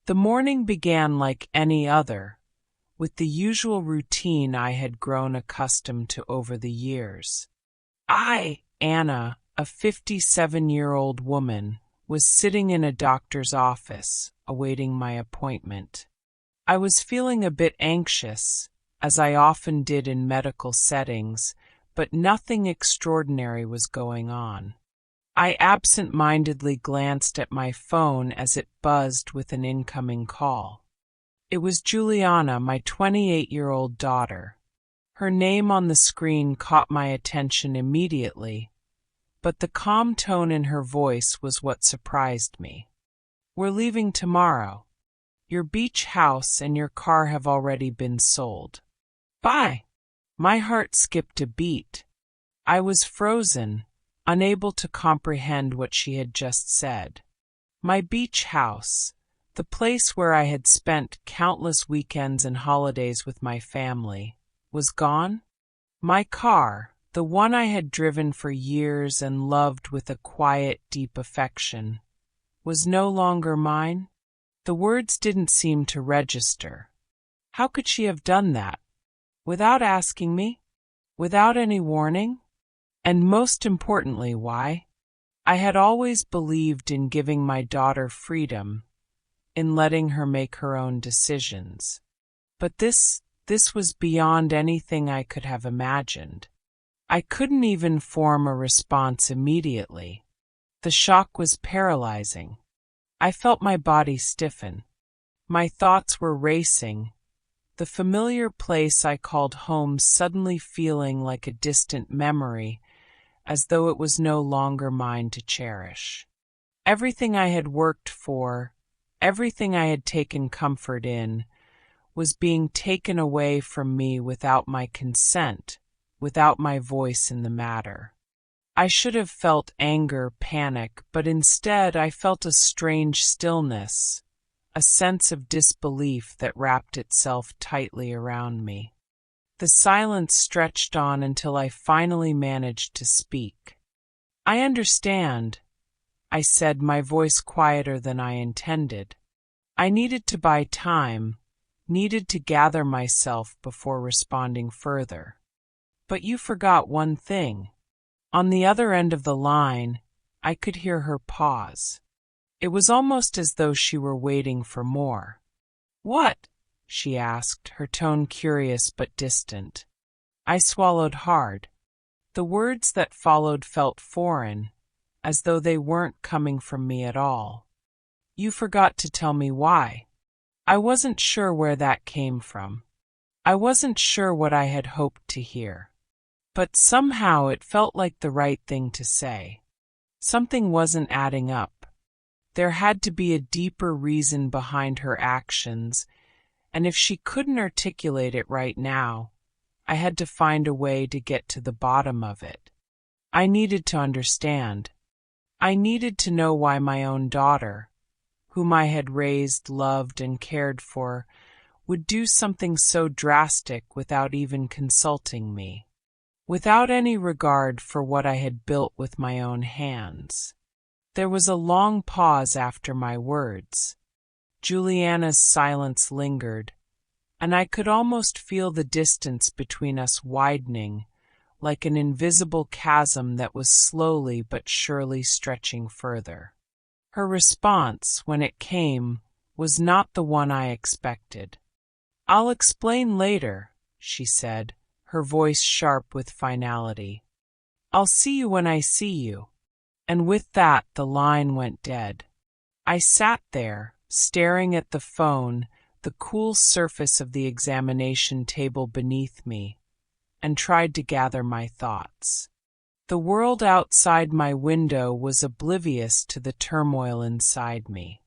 The morning began like any other, with the usual routine I had grown accustomed to over the years. Anna, a 57-year-old woman, was sitting in a doctor's office, awaiting my appointment. I was feeling a bit anxious, as I often did in medical settings, but nothing extraordinary was going on. I absent-mindedly glanced at my phone as it buzzed with an incoming call. It was Juliana, my 28-year-old daughter. Her name on the screen caught my attention immediately, but the calm tone in her voice was what surprised me. "We're leaving tomorrow. Your beach house and your car have already been sold." "Bye!" My heart skipped a beat. I was frozen, unable to comprehend what she had just said. My beach house, the place where I had spent countless weekends and holidays with my family, was gone? My car, the one I had driven for years and loved with a quiet, deep affection, was no longer mine? The words didn't seem to register. How could she have done that? Without asking me? Without any warning? And most importantly, why? I had always believed in giving my daughter freedom, in letting her make her own decisions. But this was beyond anything I could have imagined. I couldn't even form a response immediately. The shock was paralyzing. I felt my body stiffen. My thoughts were racing, the familiar place I called home suddenly feeling like a distant memory, as though it was no longer mine to cherish. Everything I had worked for, everything I had taken comfort in, was being taken away from me without my consent, without my voice in the matter. I should have felt anger, panic, but instead I felt a strange stillness, a sense of disbelief that wrapped itself tightly around me. The silence stretched on until I finally managed to speak. "I understand," I said, my voice quieter than I intended. I needed to buy time, needed to gather myself before responding further. "But you forgot one thing." On the other end of the line, I could hear her pause. It was almost as though she were waiting for more. "What?" she asked, her tone curious but distant. I swallowed hard. The words that followed felt foreign, as though they weren't coming from me at all. "You forgot to tell me why." I wasn't sure where that came from. I wasn't sure what I had hoped to hear. But somehow it felt like the right thing to say. Something wasn't adding up. There had to be a deeper reason behind her actions, and if she couldn't articulate it right now, I had to find a way to get to the bottom of it. I needed to understand. I needed to know why my own daughter, whom I had raised, loved, and cared for, would do something so drastic without even consulting me, without any regard for what I had built with my own hands. There was a long pause after my words. Juliana's silence lingered, and I could almost feel the distance between us widening, like an invisible chasm that was slowly but surely stretching further. Her response, when it came, was not the one I expected. "I'll explain later," she said, her voice sharp with finality. "I'll see you when I see you." And with that, the line went dead. I sat there, staring at the phone, the cool surface of the examination table beneath me, and tried to gather my thoughts. The world outside my window was oblivious to the turmoil inside me.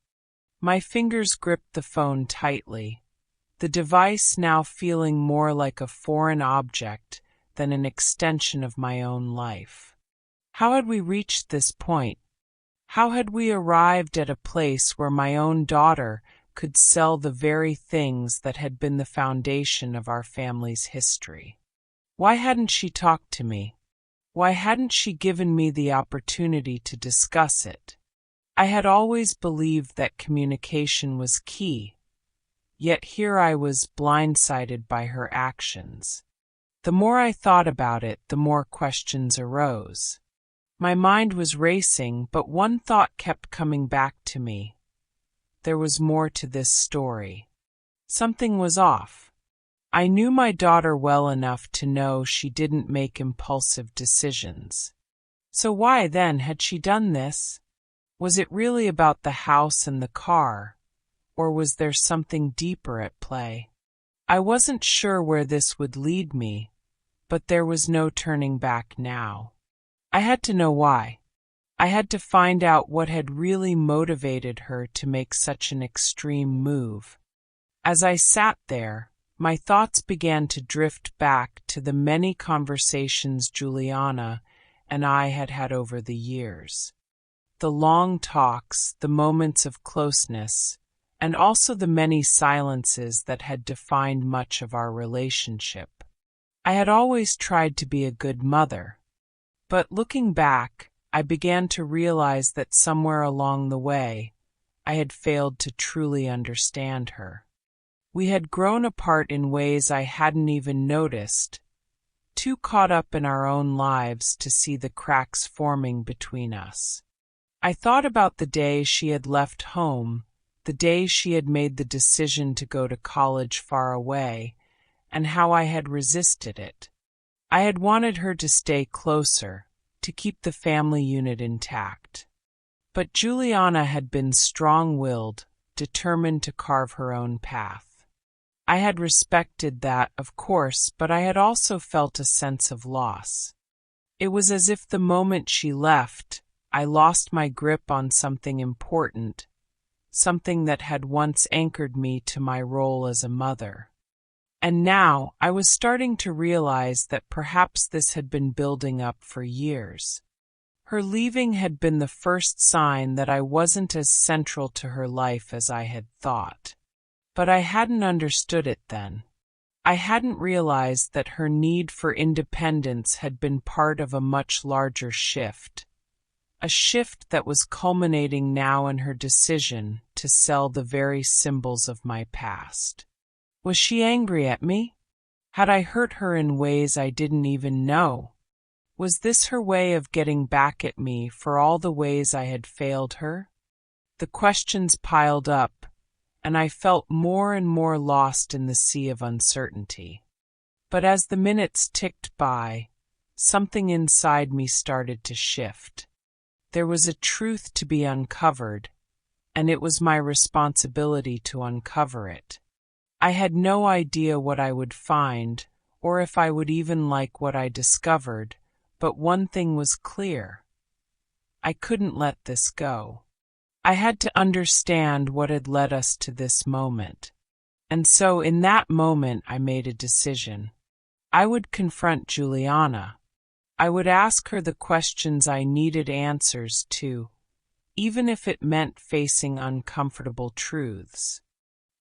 My fingers gripped the phone tightly, the device now feeling more like a foreign object than an extension of my own life. How had we reached this point? How had we arrived at a place where my own daughter could sell the very things that had been the foundation of our family's history? Why hadn't she talked to me? Why hadn't she given me the opportunity to discuss it? I had always believed that communication was key, yet here I was blindsided by her actions. The more I thought about it, the more questions arose. My mind was racing, but one thought kept coming back to me. There was more to this story. Something was off. I knew my daughter well enough to know she didn't make impulsive decisions. So why, then, had she done this? Was it really about the house and the car, or was there something deeper at play? I wasn't sure where this would lead me, but there was no turning back now. I had to know why. I had to find out what had really motivated her to make such an extreme move. As I sat there, my thoughts began to drift back to the many conversations Juliana and I had had over the years. The long talks, the moments of closeness, and also the many silences that had defined much of our relationship. I had always tried to be a good mother, but looking back, I began to realize that somewhere along the way, I had failed to truly understand her. We had grown apart in ways I hadn't even noticed, too caught up in our own lives to see the cracks forming between us. I thought about the day she had left home, the day she had made the decision to go to college far away, and how I had resisted it. I had wanted her to stay closer, to keep the family unit intact. But Juliana had been strong-willed, determined to carve her own path. I had respected that, of course, but I had also felt a sense of loss. It was as if the moment she left, I lost my grip on something important, something that had once anchored me to my role as a mother. And now I was starting to realize that perhaps this had been building up for years. Her leaving had been the first sign that I wasn't as central to her life as I had thought. But I hadn't understood it then. I hadn't realized that her need for independence had been part of a much larger shift. A shift that was culminating now in her decision to sell the very symbols of my past. Was she angry at me? Had I hurt her in ways I didn't even know? Was this her way of getting back at me for all the ways I had failed her? The questions piled up, and I felt more and more lost in the sea of uncertainty. But as the minutes ticked by, something inside me started to shift. There was a truth to be uncovered, and it was my responsibility to uncover it. I had no idea what I would find, or if I would even like what I discovered, but one thing was clear. I couldn't let this go. I had to understand what had led us to this moment. And so in that moment I made a decision. I would confront Juliana. I would ask her the questions I needed answers to, even if it meant facing uncomfortable truths.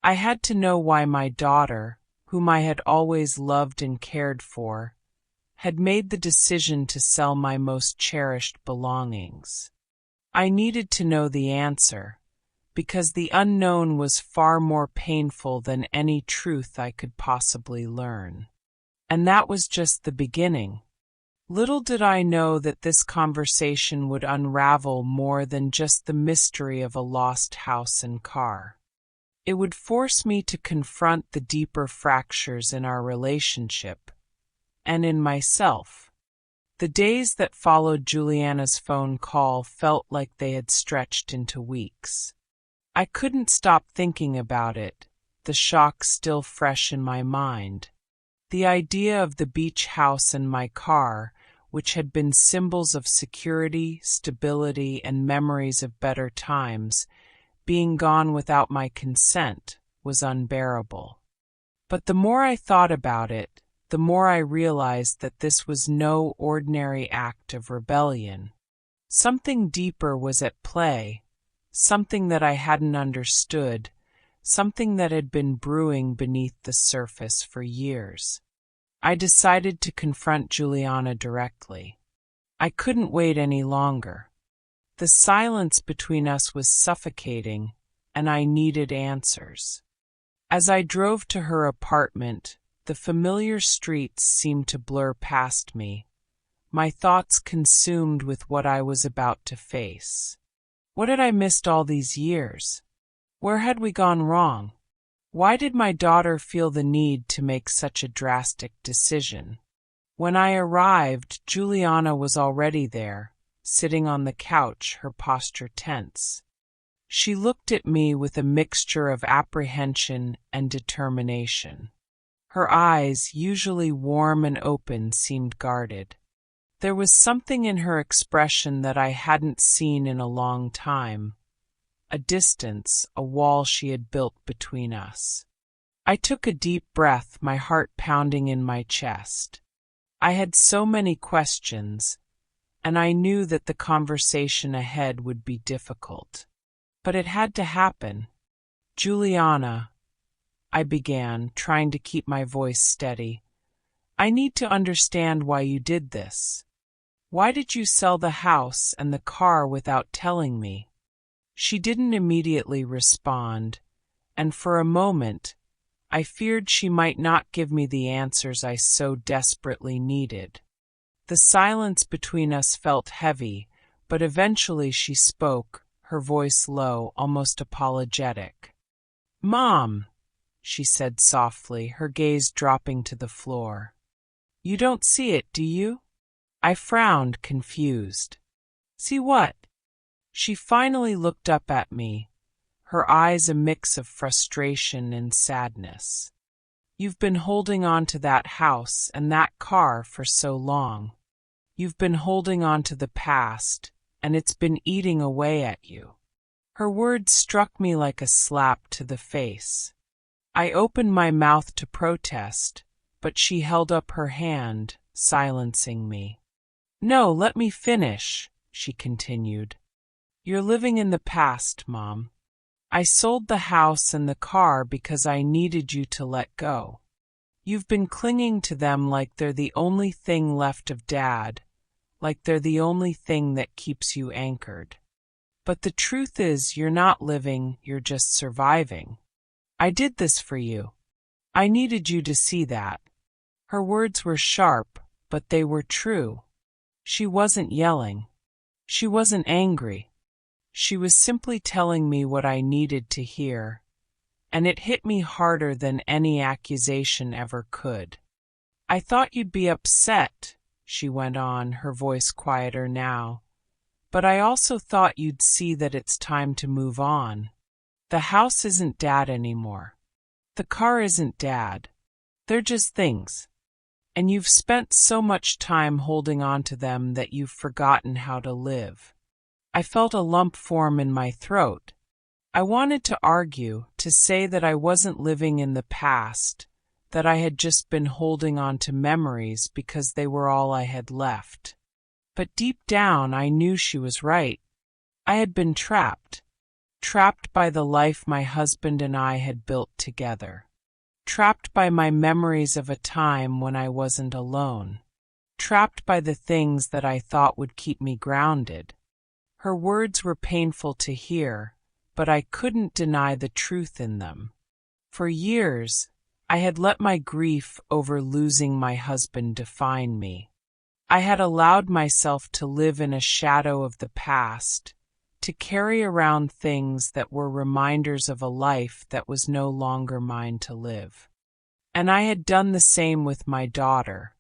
I had to know why my daughter, whom I had always loved and cared for, had made the decision to sell my most cherished belongings. I needed to know the answer, because the unknown was far more painful than any truth I could possibly learn. And that was just the beginning. Little did I know that this conversation would unravel more than just the mystery of a lost house and car. It would force me to confront the deeper fractures in our relationship, and in myself. The days that followed Juliana's phone call felt like they had stretched into weeks. I couldn't stop thinking about it, the shock still fresh in my mind. The idea of the beach house and my car, which had been symbols of security, stability, and memories of better times, being gone without my consent, was unbearable. But the more I thought about it, the more I realized that this was no ordinary act of rebellion. Something deeper was at play, something that I hadn't understood, something that had been brewing beneath the surface for years. I decided to confront Juliana directly. I couldn't wait any longer. The silence between us was suffocating, and I needed answers. As I drove to her apartment, the familiar streets seemed to blur past me, my thoughts consumed with what I was about to face. What had I missed all these years? Where had we gone wrong? Why did my daughter feel the need to make such a drastic decision? When I arrived, Juliana was already there, sitting on the couch, her posture tense. She looked at me with a mixture of apprehension and determination. Her eyes, usually warm and open, seemed guarded. There was something in her expression that I hadn't seen in a long time. A distance, a wall she had built between us. I took a deep breath, my heart pounding in my chest. I had so many questions, and I knew that the conversation ahead would be difficult. But it had to happen. Juliana, I began, trying to keep my voice steady. I need to understand why you did this. Why did you sell the house and the car without telling me? She didn't immediately respond, and for a moment, I feared she might not give me the answers I so desperately needed. The silence between us felt heavy, but eventually she spoke, her voice low, almost apologetic. "Mom," she said softly, her gaze dropping to the floor. "You don't see it, do you?" I frowned, confused. "See what?" She finally looked up at me, her eyes a mix of frustration and sadness. "You've been holding on to that house and that car for so long. You've been holding on to the past, and it's been eating away at you." Her words struck me like a slap to the face. I opened my mouth to protest, but she held up her hand, silencing me. "No, let me finish," she continued. "You're living in the past, Mom. I sold the house and the car because I needed you to let go. You've been clinging to them like they're the only thing left of Dad, like they're the only thing that keeps you anchored. But the truth is, you're not living, you're just surviving. I did this for you. I needed you to see that." Her words were sharp, but they were true. She wasn't yelling. She wasn't angry. She was simply telling me what I needed to hear, and it hit me harder than any accusation ever could. "I thought you'd be upset," she went on, her voice quieter now, "but I also thought you'd see that it's time to move on. The house isn't Dad anymore. The car isn't Dad. They're just things. And you've spent so much time holding on to them that you've forgotten how to live." I felt a lump form in my throat. I wanted to argue, to say that I wasn't living in the past, that I had just been holding on to memories because they were all I had left. But deep down I knew she was right. I had been trapped by the life my husband and I had built together. Trapped by my memories of a time when I wasn't alone. Trapped by the things that I thought would keep me grounded. Her words were painful to hear, but I couldn't deny the truth in them. For years, I had let my grief over losing my husband define me. I had allowed myself to live in a shadow of the past, to carry around things that were reminders of a life that was no longer mine to live. And I had done the same with my daughter,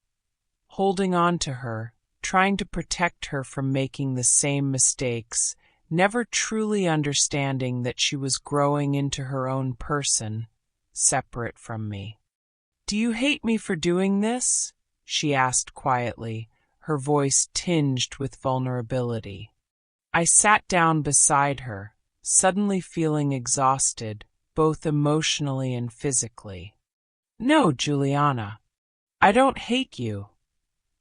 holding on to her, trying to protect her from making the same mistakes, never truly understanding that she was growing into her own person, separate from me. "Do you hate me for doing this?" she asked quietly, her voice tinged with vulnerability. I sat down beside her, suddenly feeling exhausted, both emotionally and physically. "No, Juliana, I don't hate you,"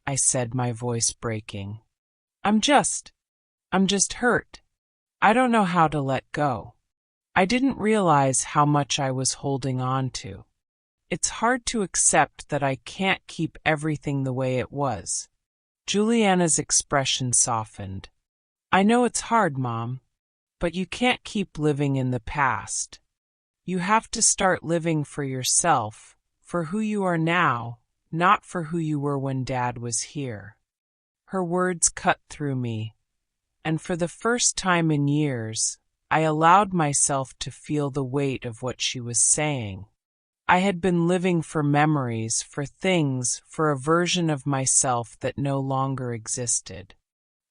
I said, my voice breaking. I'm just hurt. I don't know how to let go. I didn't realize how much I was holding on to. It's hard to accept that I can't keep everything the way it was." Juliana's expression softened. I know it's hard, Mom, but you can't keep living in the past. You have to start living for yourself, for who you are now, not for who you were when Dad was here. Her words cut through me, and for the first time in years, I allowed myself to feel the weight of what she was saying. I had been living for memories, for things, for a version of myself that no longer existed.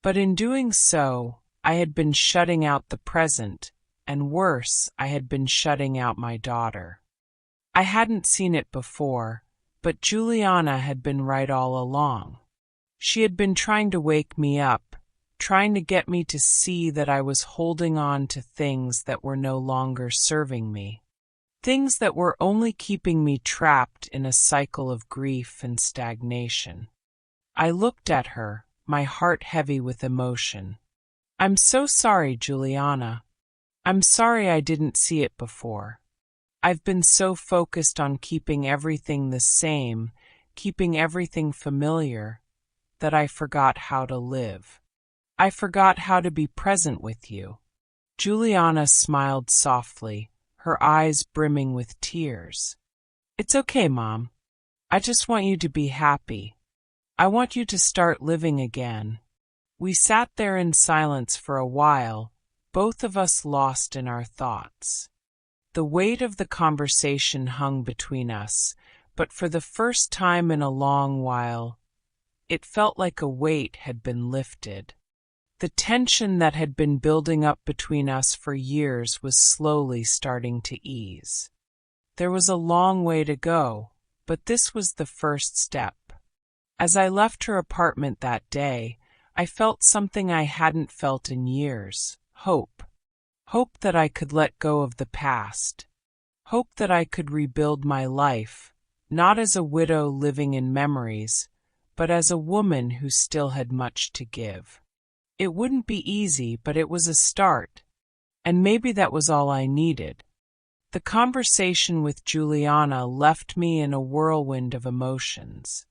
But in doing so, I had been shutting out the present, and worse, I had been shutting out my daughter. I hadn't seen it before, but Juliana had been right all along. She had been trying to wake me up, trying to get me to see that I was holding on to things that were no longer serving me. Things that were only keeping me trapped in a cycle of grief and stagnation. I looked at her, my heart heavy with emotion. I'm so sorry, Juliana. I'm sorry I didn't see it before. I've been so focused on keeping everything the same, keeping everything familiar, that I forgot how to live. I forgot how to be present with you. Juliana smiled softly, her eyes brimming with tears. It's okay, Mom. I just want you to be happy. I want you to start living again. We sat there in silence for a while, both of us lost in our thoughts. The weight of the conversation hung between us, but for the first time in a long while, it felt like a weight had been lifted. The tension that had been building up between us for years was slowly starting to ease. There was a long way to go, but this was the first step. As I left her apartment that day, I felt something I hadn't felt in years: hope. Hope that I could let go of the past. Hope that I could rebuild my life, not as a widow living in memories, but as a woman who still had much to give. It wouldn't be easy, but it was a start, and maybe that was all I needed. The conversation with Juliana left me in a whirlwind of emotions.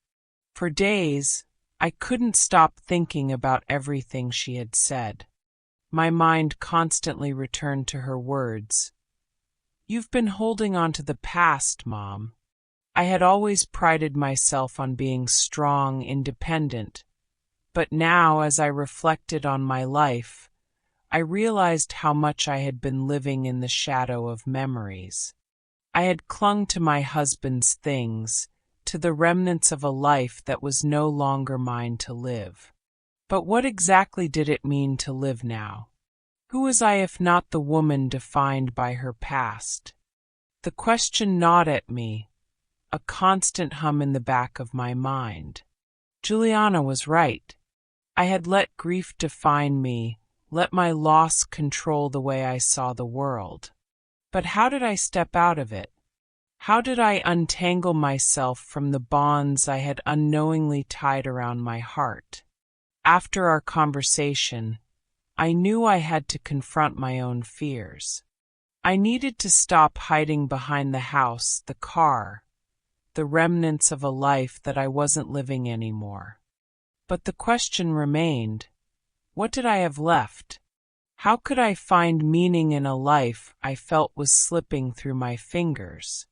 For days, I couldn't stop thinking about everything she had said. My mind constantly returned to her words. You've been holding on to the past, Mom. I had always prided myself on being strong, independent, but now, as I reflected on my life, I realized how much I had been living in the shadow of memories. I had clung to my husband's things, to the remnants of a life that was no longer mine to live. But what exactly did it mean to live now? Who was I if not the woman defined by her past? The question gnawed at me, a constant hum in the back of my mind. Juliana was right. I had let grief define me, let my loss control the way I saw the world. But how did I step out of it? How did I untangle myself from the bonds I had unknowingly tied around my heart? After our conversation, I knew I had to confront my own fears. I needed to stop hiding behind the house, the car, the remnants of a life that I wasn't living anymore. But the question remained, what did I have left? How could I find meaning in a life I felt was slipping through my fingers?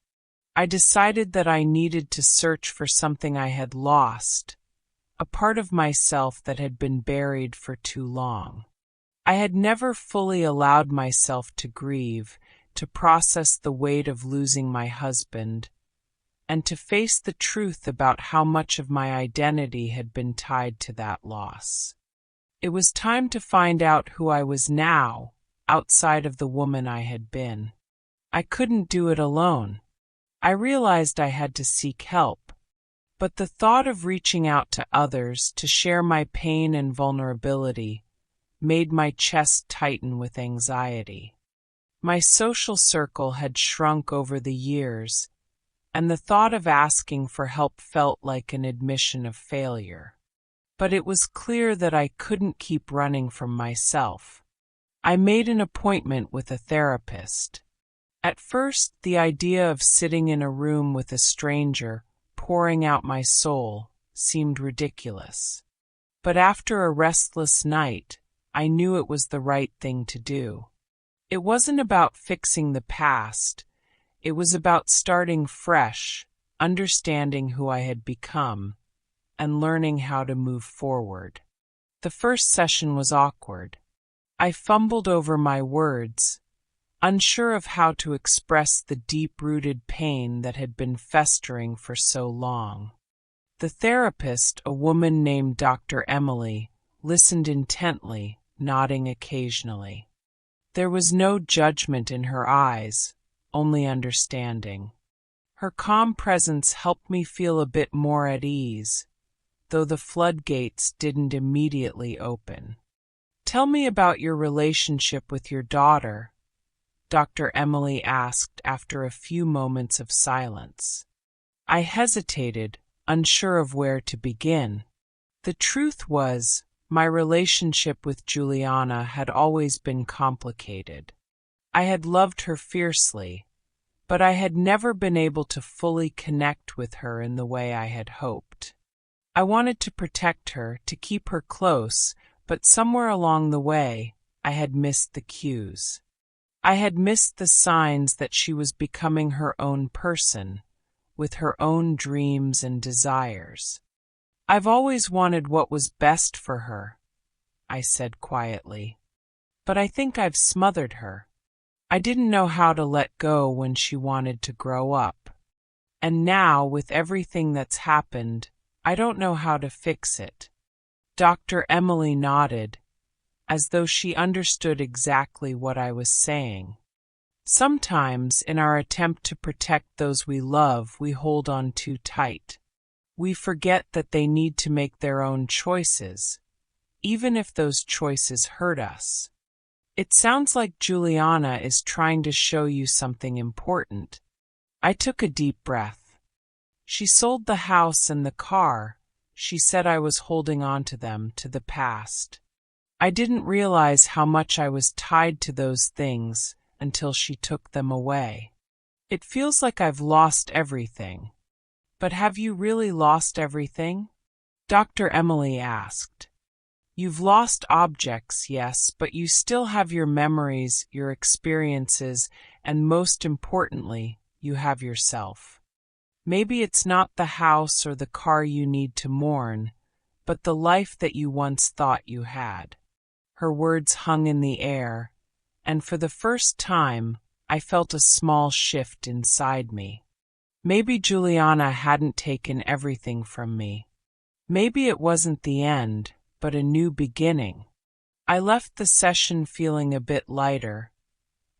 I decided that I needed to search for something I had lost, a part of myself that had been buried for too long. I had never fully allowed myself to grieve, to process the weight of losing my husband, and to face the truth about how much of my identity had been tied to that loss. It was time to find out who I was now, outside of the woman I had been. I couldn't do it alone. I realized I had to seek help, but the thought of reaching out to others to share my pain and vulnerability made my chest tighten with anxiety. My social circle had shrunk over the years, and the thought of asking for help felt like an admission of failure. But it was clear that I couldn't keep running from myself. I made an appointment with a therapist. At first, the idea of sitting in a room with a stranger, pouring out my soul, seemed ridiculous. But after a restless night, I knew it was the right thing to do. It wasn't about fixing the past. It was about starting fresh, understanding who I had become, and learning how to move forward. The first session was awkward. I fumbled over my words, unsure of how to express the deep-rooted pain that had been festering for so long. The therapist, a woman named Dr. Emily, listened intently, nodding occasionally. There was no judgment in her eyes, only understanding. Her calm presence helped me feel a bit more at ease, though the floodgates didn't immediately open. "Tell me about your relationship with your daughter," Dr. Emily asked after a few moments of silence. I hesitated, unsure of where to begin. The truth was, my relationship with Juliana had always been complicated. I had loved her fiercely, but I had never been able to fully connect with her in the way I had hoped. I wanted to protect her, to keep her close, but somewhere along the way, I had missed the cues. I had missed the signs that she was becoming her own person, with her own dreams and desires. "I've always wanted what was best for her," I said quietly, "but I think I've smothered her. I didn't know how to let go when she wanted to grow up. And now, with everything that's happened, I don't know how to fix it." Dr. Emily nodded, as though she understood exactly what I was saying. Sometimes, in our attempt to protect those we love, we hold on too tight. We forget that they need to make their own choices, even if those choices hurt us. "It sounds like Juliana is trying to show you something important." I took a deep breath. "She sold the house and the car. She said I was holding on to them, to the past. I didn't realize how much I was tied to those things until she took them away. It feels like I've lost everything." "But have you really lost everything?" Dr. Emily asked. "You've lost objects, yes, but you still have your memories, your experiences, and most importantly, you have yourself. Maybe it's not the house or the car you need to mourn, but the life that you once thought you had." Her words hung in the air, and for the first time, I felt a small shift inside me. Maybe Juliana hadn't taken everything from me. Maybe it wasn't the end, but a new beginning. I left the session feeling a bit lighter,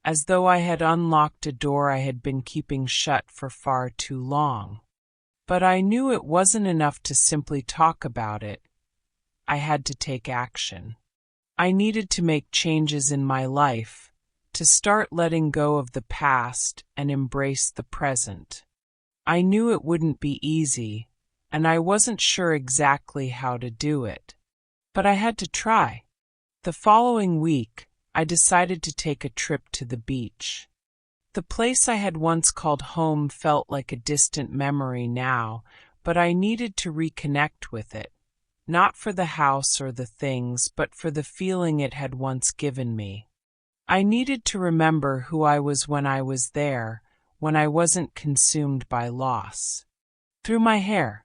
as though I had unlocked a door I had been keeping shut for far too long. But I knew it wasn't enough to simply talk about it. I had to take action. I needed to make changes in my life, to start letting go of the past and embrace the present. I knew it wouldn't be easy, and I wasn't sure exactly how to do it. But I had to try. The following week, I decided to take a trip to the beach. The place I had once called home felt like a distant memory now, but I needed to reconnect with it. Not for the house or the things, but for the feeling it had once given me. I needed to remember who I was when I was there, when I wasn't consumed by loss. Through my hair.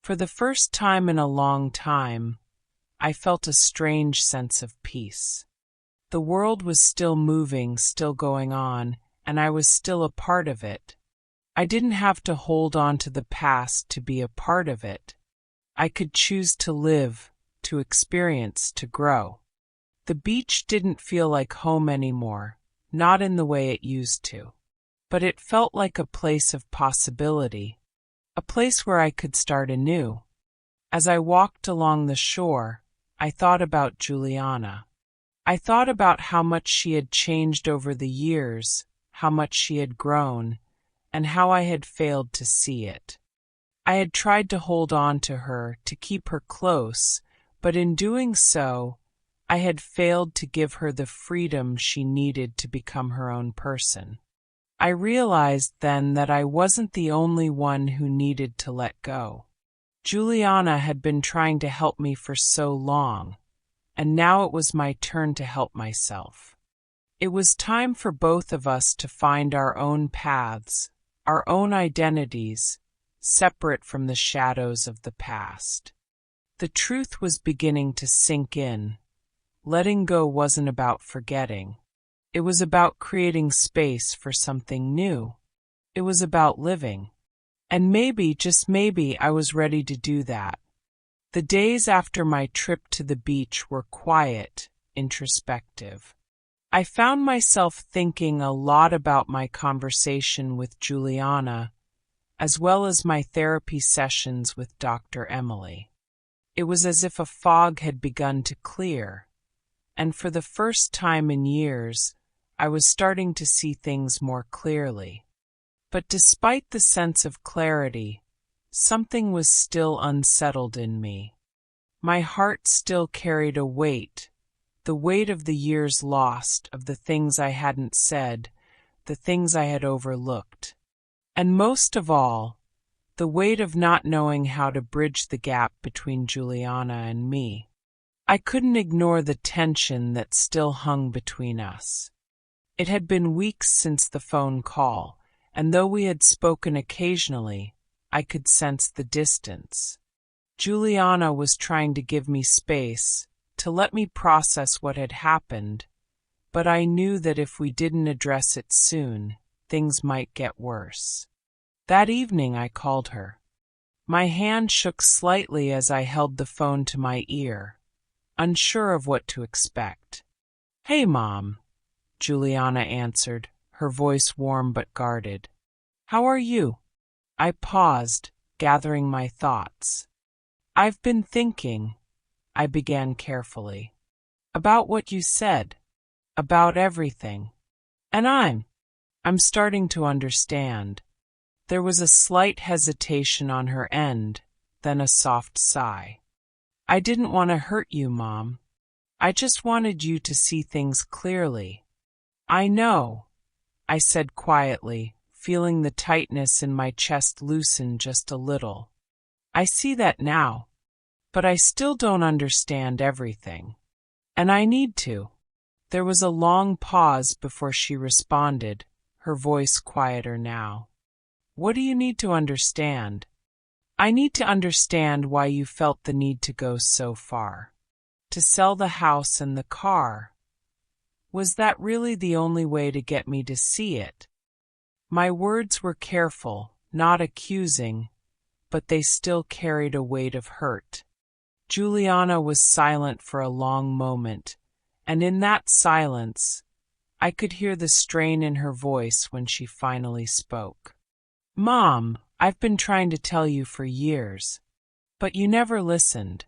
For the first time in a long time, I felt a strange sense of peace. The world was still moving, still going on, and I was still a part of it. I didn't have to hold on to the past to be a part of it. I could choose to live, to experience, to grow. The beach didn't feel like home anymore, not in the way it used to. But it felt like a place of possibility, a place where I could start anew. As I walked along the shore, I thought about Juliana. I thought about how much she had changed over the years, how much she had grown, and how I had failed to see it. I had tried to hold on to her, to keep her close, but in doing so, I had failed to give her the freedom she needed to become her own person. I realized then that I wasn't the only one who needed to let go. Juliana had been trying to help me for so long, and now it was my turn to help myself. It was time for both of us to find our own paths, our own identities, separate from the shadows of the past. The truth was beginning to sink in. Letting go wasn't about forgetting. It was about creating space for something new. It was about living. And maybe, just maybe, I was ready to do that. The days after my trip to the beach were quiet, introspective. I found myself thinking a lot about my conversation with Juliana, as well as my therapy sessions with Dr. Emily. It was as if a fog had begun to clear, and for the first time in years, I was starting to see things more clearly. But despite the sense of clarity, something was still unsettled in me. My heart still carried a weight, the weight of the years lost, of the things I hadn't said, the things I had overlooked. And most of all, the weight of not knowing how to bridge the gap between Juliana and me. I couldn't ignore the tension that still hung between us. It had been weeks since the phone call, and though we had spoken occasionally, I could sense the distance. Juliana was trying to give me space, to let me process what had happened, but I knew that if we didn't address it soon, things might get worse. That evening I called her. My hand shook slightly as I held the phone to my ear, unsure of what to expect. "Hey, Mom," Juliana answered, her voice warm but guarded. "How are you?" I paused, gathering my thoughts. "I've been thinking," I began carefully, "about what you said, about everything. And I'm starting to understand." There was a slight hesitation on her end, then a soft sigh. "I didn't want to hurt you, Mom. I just wanted you to see things clearly." "I know," I said quietly, feeling the tightness in my chest loosen just a little. "I see that now, but I still don't understand everything. And I need to." There was a long pause before she responded, her voice quieter now. "What do you need to understand?" "I need to understand why you felt the need to go so far. To sell the house and the car. Was that really the only way to get me to see it?" My words were careful, not accusing, but they still carried a weight of hurt. Juliana was silent for a long moment, and in that silence, I could hear the strain in her voice when she finally spoke. "Mom, I've been trying to tell you for years, but you never listened.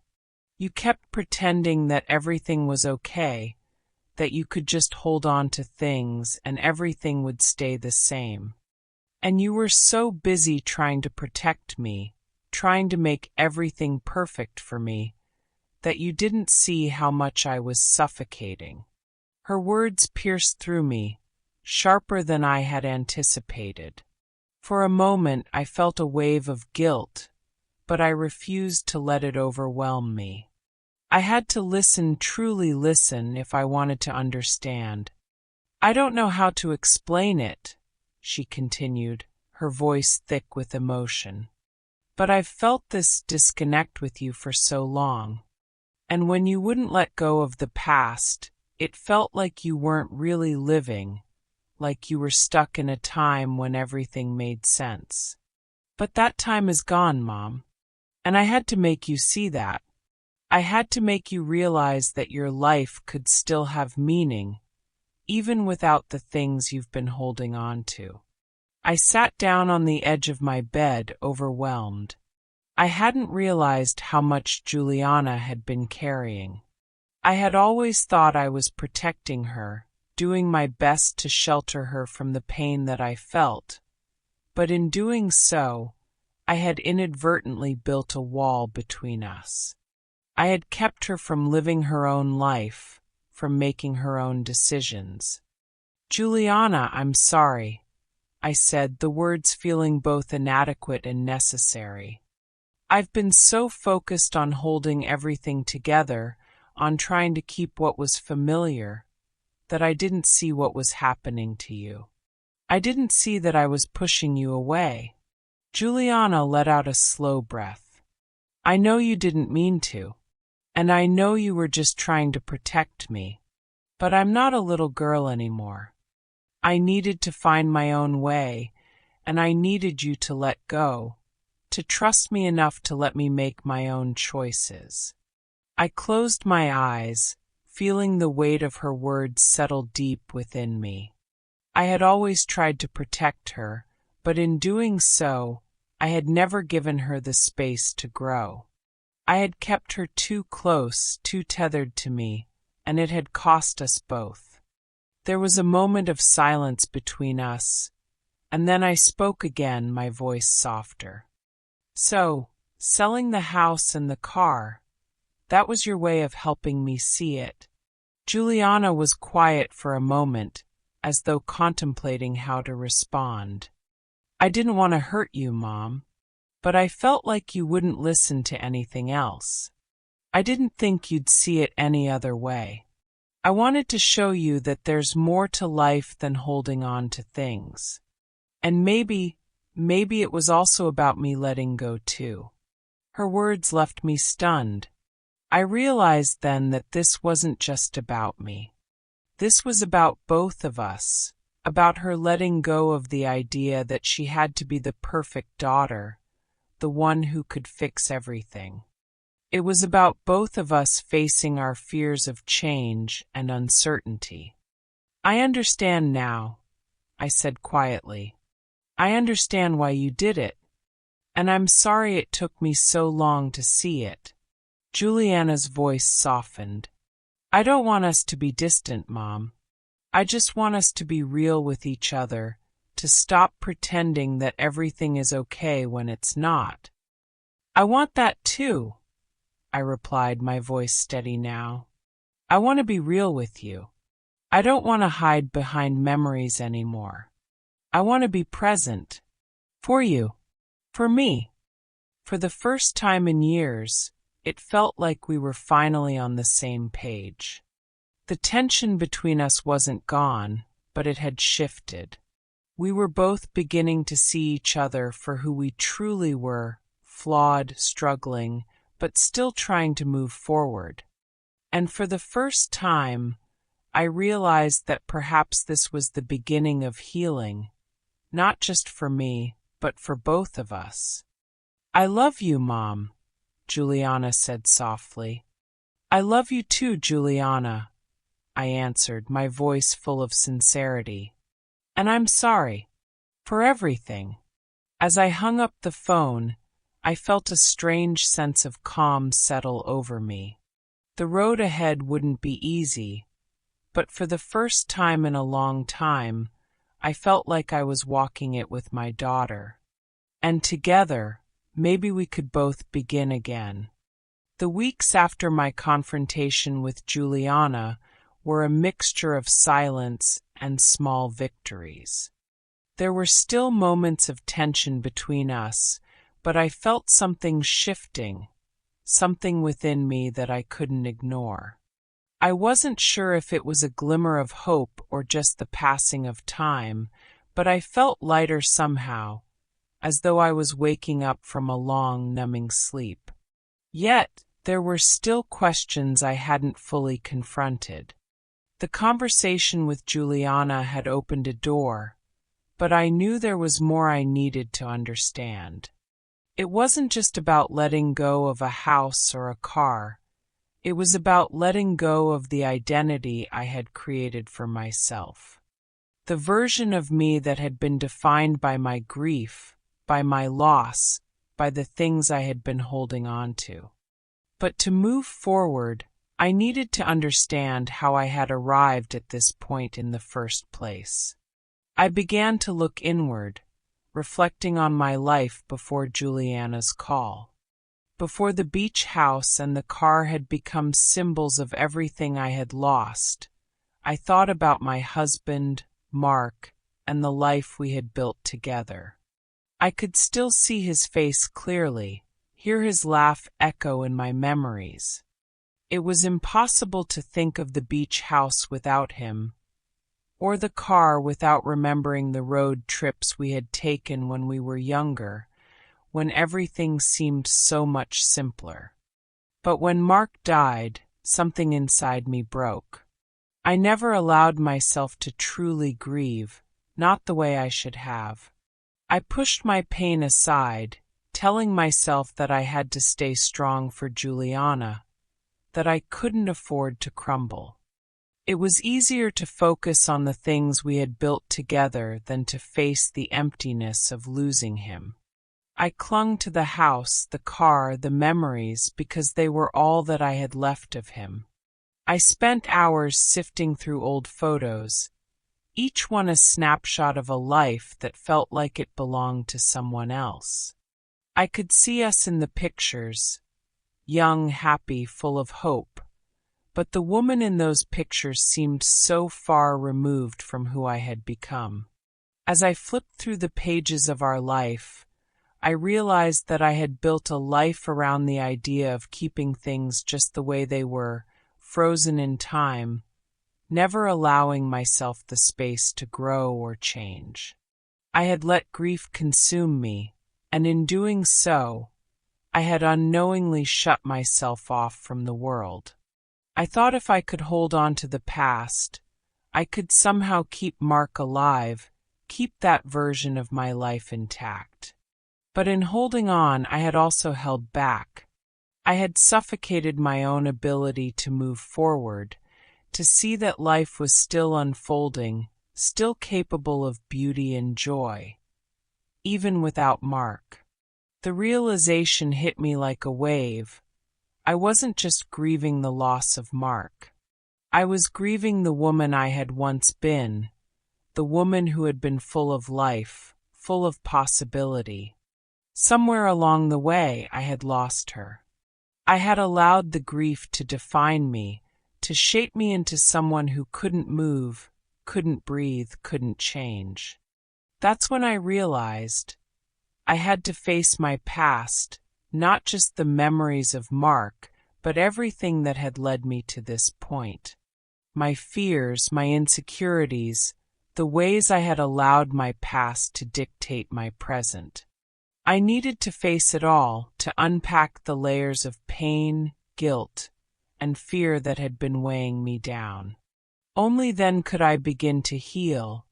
You kept pretending that everything was okay, that you could just hold on to things and everything would stay the same. And you were so busy trying to protect me, trying to make everything perfect for me, that you didn't see how much I was suffocating." Her words pierced through me, sharper than I had anticipated. For a moment I felt a wave of guilt, but I refused to let it overwhelm me. I had to listen, truly listen, if I wanted to understand. "I don't know how to explain it," she continued, her voice thick with emotion. "But I've felt this disconnect with you for so long. And when you wouldn't let go of the past, it felt like you weren't really living, like you were stuck in a time when everything made sense. But that time is gone, Mom. And I had to make you see that. I had to make you realize that your life could still have meaning, even without the things you've been holding on to." I sat down on the edge of my bed, overwhelmed. I hadn't realized how much Juliana had been carrying. I had always thought I was protecting her, doing my best to shelter her from the pain that I felt, but in doing so, I had inadvertently built a wall between us. I had kept her from living her own life, from making her own decisions. "Juliana, I'm sorry," I said, the words feeling both inadequate and necessary. "I've been so focused on holding everything together, on trying to keep what was familiar, that I didn't see what was happening to you. I didn't see that I was pushing you away. Juliana let out a slow breath. I know you didn't mean to, and I know you were just trying to protect me, but I'm not a little girl anymore. I needed to find my own way, and I needed you to let go, to trust me enough to let me make my own choices. I closed my eyes, feeling the weight of her words settle deep within me. I had always tried to protect her, but in doing so, I had never given her the space to grow. I had kept her too close, too tethered to me, and it had cost us both. There was a moment of silence between us, and then I spoke again, my voice softer. So, selling the house and the car, that was your way of helping me see it. Juliana was quiet for a moment, as though contemplating how to respond. I didn't want to hurt you, Mom, but I felt like you wouldn't listen to anything else. I didn't think you'd see it any other way. I wanted to show you that there's more to life than holding on to things. And maybe it was also about me letting go too. Her words left me stunned. I realized then that this wasn't just about me. This was about both of us, about her letting go of the idea that she had to be the perfect daughter, the one who could fix everything. It was about both of us facing our fears of change and uncertainty. I understand now, I said quietly. I understand why you did it, and I'm sorry it took me so long to see it. Juliana's voice softened. I don't want us to be distant, Mom. I just want us to be real with each other, to stop pretending that everything is okay when it's not. I want that too, I replied, my voice steady now. I want to be real with you. I don't want to hide behind memories anymore. I want to be present. For you. For me. For the first time in years, it felt like we were finally on the same page. The tension between us wasn't gone, but it had shifted. We were both beginning to see each other for who we truly were, flawed, struggling, but still trying to move forward. And for the first time, I realized that perhaps this was the beginning of healing, not just for me, but for both of us. I love you, Mom, Juliana said softly. I love you too, Juliana, I answered, my voice full of sincerity. And I'm sorry. For everything. As I hung up the phone, I felt a strange sense of calm settle over me. The road ahead wouldn't be easy, but for the first time in a long time, I felt like I was walking it with my daughter. And together, maybe we could both begin again. The weeks after my confrontation with Juliana were a mixture of silence and small victories. There were still moments of tension between us, but I felt something shifting, something within me that I couldn't ignore. I wasn't sure if it was a glimmer of hope or just the passing of time, but I felt lighter somehow, as though I was waking up from a long, numbing sleep. Yet, there were still questions I hadn't fully confronted. The conversation with Juliana had opened a door, but I knew there was more I needed to understand. It wasn't just about letting go of a house or a car. It was about letting go of the identity I had created for myself. The version of me that had been defined by my grief, by my loss, by the things I had been holding on to. But to move forward, I needed to understand how I had arrived at this point in the first place. I began to look inward, reflecting on my life before Juliana's call. Before the beach house and the car had become symbols of everything I had lost, I thought about my husband, Mark, and the life we had built together. I could still see his face clearly, hear his laugh echo in my memories. It was impossible to think of the beach house without him, or the car without remembering the road trips we had taken when we were younger, when everything seemed so much simpler. But when Mark died, something inside me broke. I never allowed myself to truly grieve, not the way I should have. I pushed my pain aside, telling myself that I had to stay strong for Juliana, that I couldn't afford to crumble. It was easier to focus on the things we had built together than to face the emptiness of losing him. I clung to the house, the car, the memories, because they were all that I had left of him. I spent hours sifting through old photos, each one a snapshot of a life that felt like it belonged to someone else. I could see us in the pictures, young, happy, full of hope, but the woman in those pictures seemed so far removed from who I had become. As I flipped through the pages of our life, I realized that I had built a life around the idea of keeping things just the way they were, frozen in time, never allowing myself the space to grow or change. I had let grief consume me, and in doing so, I had unknowingly shut myself off from the world. I thought if I could hold on to the past, I could somehow keep Mark alive, keep that version of my life intact. But in holding on, I had also held back. I had suffocated my own ability to move forward, to see that life was still unfolding, still capable of beauty and joy, even without Mark. The realization hit me like a wave. I wasn't just grieving the loss of Mark. I was grieving the woman I had once been, the woman who had been full of life, full of possibility. Somewhere along the way, I had lost her. I had allowed the grief to define me, to shape me into someone who couldn't move, couldn't breathe, couldn't change. That's when I realized I had to face my past, not just the memories of Mark, but everything that had led me to this point. My fears, my insecurities, the ways I had allowed my past to dictate my present. I needed to face it all, to unpack the layers of pain, guilt, and fear that had been weighing me down. Only then could I begin to heal,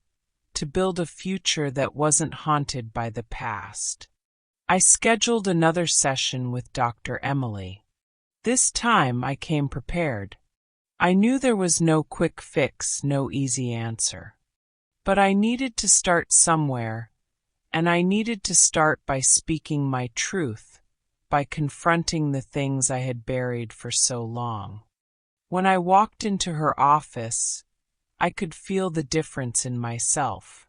to build a future that wasn't haunted by the past. I scheduled another session with Dr. Emily. This time I came prepared. I knew there was no quick fix, no easy answer. But I needed to start somewhere, and I needed to start by speaking my truth, by confronting the things I had buried for so long. When I walked into her office, I could feel the difference in myself.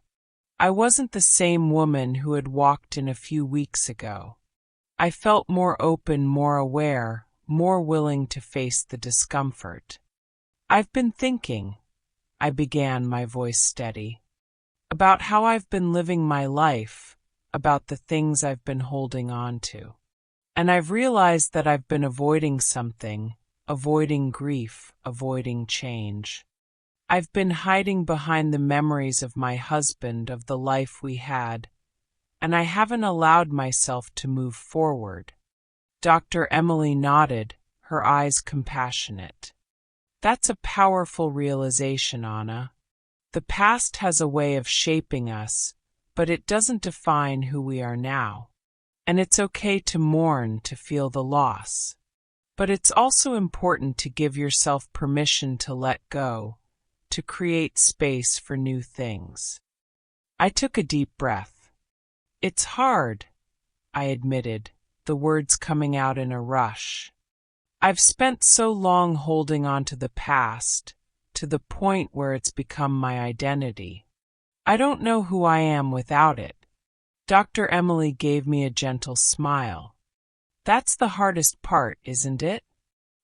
I wasn't the same woman who had walked in a few weeks ago. I felt more open, more aware, more willing to face the discomfort. "I've been thinking," I began, my voice steady, "about how I've been living my life, about the things I've been holding on to. And I've realized that I've been avoiding something, avoiding grief, avoiding change. I've been hiding behind the memories of my husband, of the life we had, and I haven't allowed myself to move forward." Dr. Emily nodded, her eyes compassionate. "That's a powerful realization, Anna. The past has a way of shaping us, but it doesn't define who we are now. And it's okay to mourn, to feel the loss. But it's also important to give yourself permission to let go, to create space for new things." I took a deep breath. "It's hard," I admitted, the words coming out in a rush. "I've spent so long holding on to the past, to the point where it's become my identity. I don't know who I am without it." Dr. Emily gave me a gentle smile. "That's the hardest part, isn't it?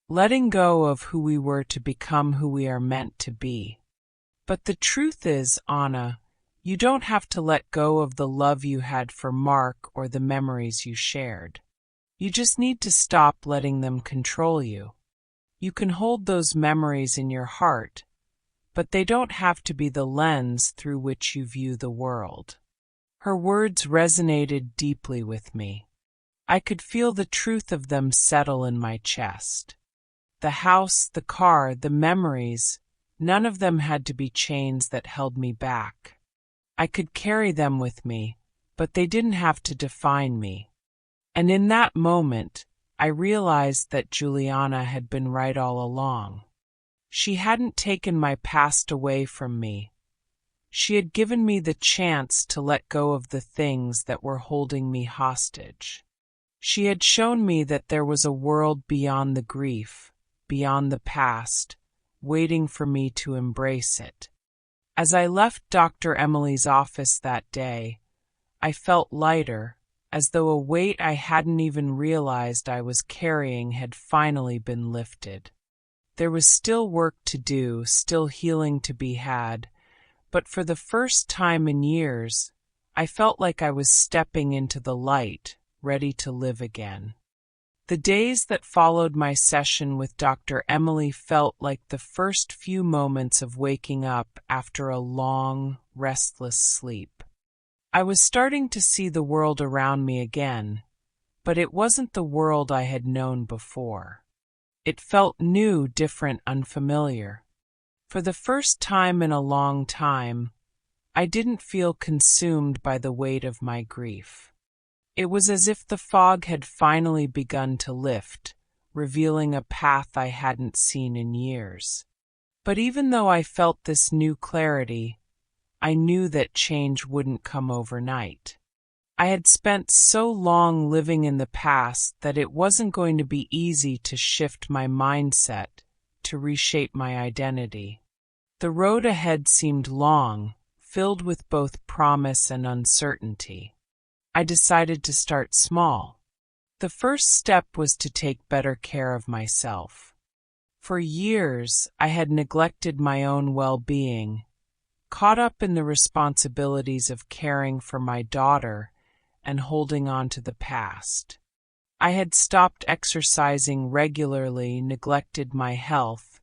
Letting go of who we were to become who we are meant to be. But the truth is, Anna, you don't have to let go of the love you had for Mark or the memories you shared. You just need to stop letting them control you. You can hold those memories in your heart, but they don't have to be the lens through which you view the world." Her words resonated deeply with me. I could feel the truth of them settle in my chest. The house, the car, the memories, none of them had to be chains that held me back. I could carry them with me, but they didn't have to define me. And in that moment, I realized that Juliana had been right all along. She hadn't taken my past away from me. She had given me the chance to let go of the things that were holding me hostage. She had shown me that there was a world beyond the grief, beyond the past, waiting for me to embrace it. As I left Dr. Emily's office that day, I felt lighter, as though a weight I hadn't even realized I was carrying had finally been lifted. There was still work to do, still healing to be had, but for the first time in years, I felt like I was stepping into the light, ready to live again. The days that followed my session with Dr. Emily felt like the first few moments of waking up after a long, restless sleep. I was starting to see the world around me again, but it wasn't the world I had known before. It felt new, different, unfamiliar. For the first time in a long time, I didn't feel consumed by the weight of my grief. It was as if the fog had finally begun to lift, revealing a path I hadn't seen in years. But even though I felt this new clarity, I knew that change wouldn't come overnight. I had spent so long living in the past that it wasn't going to be easy to shift my mindset, to reshape my identity. The road ahead seemed long, filled with both promise and uncertainty. I decided to start small. The first step was to take better care of myself. For years, I had neglected my own well-being, caught up in the responsibilities of caring for my daughter and holding on to the past. I had stopped exercising regularly, neglected my health,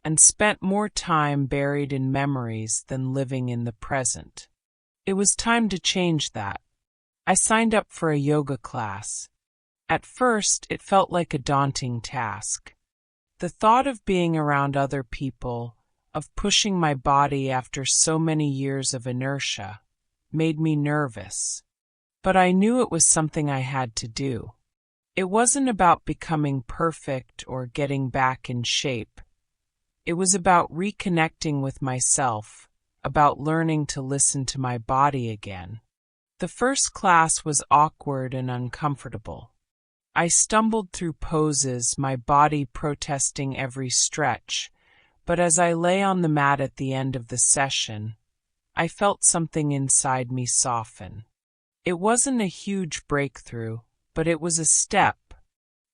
and spent more time buried in memories than living in the present. It was time to change that. I signed up for a yoga class. At first, it felt like a daunting task. The thought of being around other people, of pushing my body after so many years of inertia, made me nervous. But I knew it was something I had to do. It wasn't about becoming perfect or getting back in shape. It was about reconnecting with myself, about learning to listen to my body again. The first class was awkward and uncomfortable. I stumbled through poses, my body protesting every stretch, but as I lay on the mat at the end of the session, I felt something inside me soften. It wasn't a huge breakthrough, but it was a step,